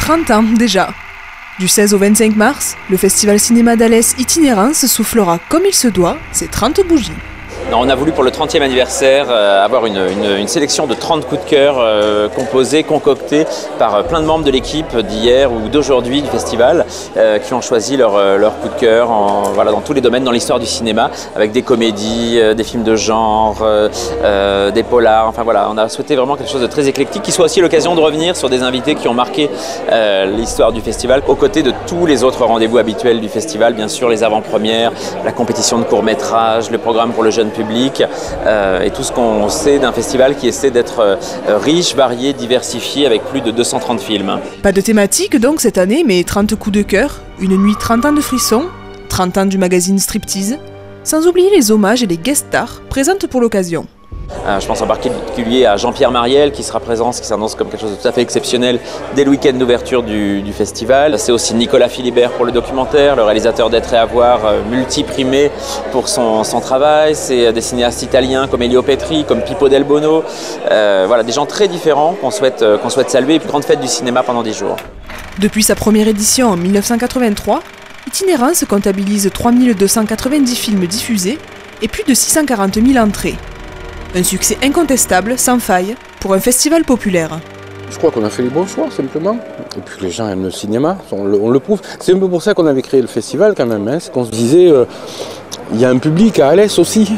30 ans déjà. Du 16 au 25 mars, le Festival Cinéma d'Alès Itinérance soufflera comme il se doit ses 30 bougies. Non, on a voulu pour le 30e anniversaire avoir une sélection de 30 coups de cœur composés, concoctés par plein de membres de l'équipe d'hier ou d'aujourd'hui du festival qui ont choisi leur coup de cœur voilà, dans tous les domaines, dans l'histoire du cinéma, avec des comédies, des films de genre, des polars. Enfin voilà, on a souhaité vraiment quelque chose de très éclectique qui soit aussi l'occasion de revenir sur des invités qui ont marqué l'histoire du festival aux côtés de tous les autres rendez-vous habituels du festival, bien sûr les avant-premières, la compétition de court-métrage, le programme pour le jeune public et tout ce qu'on sait d'un festival qui essaie d'être riche, varié, diversifié avec plus de 230 films. Pas de thématique donc cette année, mais 30 coups de cœur, une nuit 30 ans de frissons, 30 ans du magazine Striptease, sans oublier les hommages et les guest stars présentes pour l'occasion. Je pense en particulier à Jean-Pierre Mariel qui sera présent, ce qui s'annonce comme quelque chose de tout à fait exceptionnel dès le week-end d'ouverture du festival. C'est aussi Nicolas Philibert pour le documentaire, le réalisateur d'Être et Avoir, multiprimé pour son travail. C'est des cinéastes italiens comme Elio Petri, comme Pippo Del Bono. Voilà, des gens très différents qu'on souhaite saluer. Et puis grande fête du cinéma pendant 10 jours. Depuis sa première édition en 1983, Itinérance comptabilise 3290 films diffusés et plus de 640 000 entrées. Un succès incontestable, sans faille, pour un festival populaire. Je crois qu'on a fait les bons choix, simplement. Et puis les gens aiment le cinéma, on le prouve. C'est un peu pour ça qu'on avait créé le festival, quand même. C'est qu'on se disait, il y a un public à Alès aussi,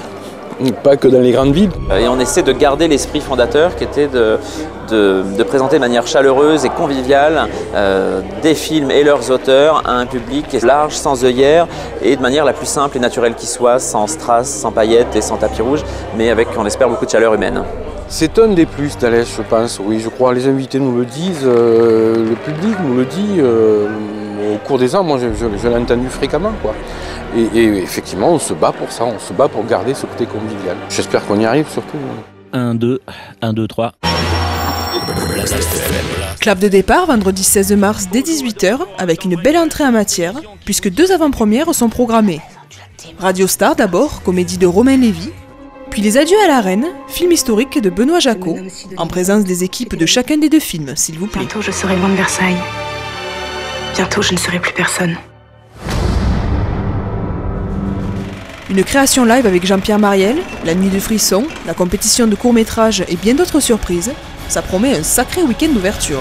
pas que dans les grandes villes. Et on essaie de garder l'esprit fondateur qui était de présenter de manière chaleureuse et conviviale des films et leurs auteurs à un public large, sans œillères et de manière la plus simple et naturelle qui soit, sans strass, sans paillettes et sans tapis rouge, mais avec, on l'espère, beaucoup de chaleur humaine. C'est un des plus d'Alès, je pense, oui, je crois. Les invités nous le disent, le public nous le dit. Au cours des ans, moi je l'ai entendu fréquemment, quoi. Et effectivement, on se bat pour ça, on se bat pour garder ce côté convivial. J'espère qu'on y arrive surtout. 1, 2, 1, 2, 3. Clap de départ vendredi 16 mars dès 18h avec une belle entrée en matière puisque 2 avant-premières sont programmées. Radio Star d'abord, comédie de Romain Lévy, puis Les Adieux à la Reine, film historique de Benoît Jacot, en présence des équipes de chacun des 2 films, s'il vous plaît. Bientôt je serai loin de Versailles. Bientôt je ne serai plus personne. Une création live avec Jean-Pierre Mariel, la nuit de frissons, la compétition de court-métrage et bien d'autres surprises, ça promet un sacré week-end d'ouverture.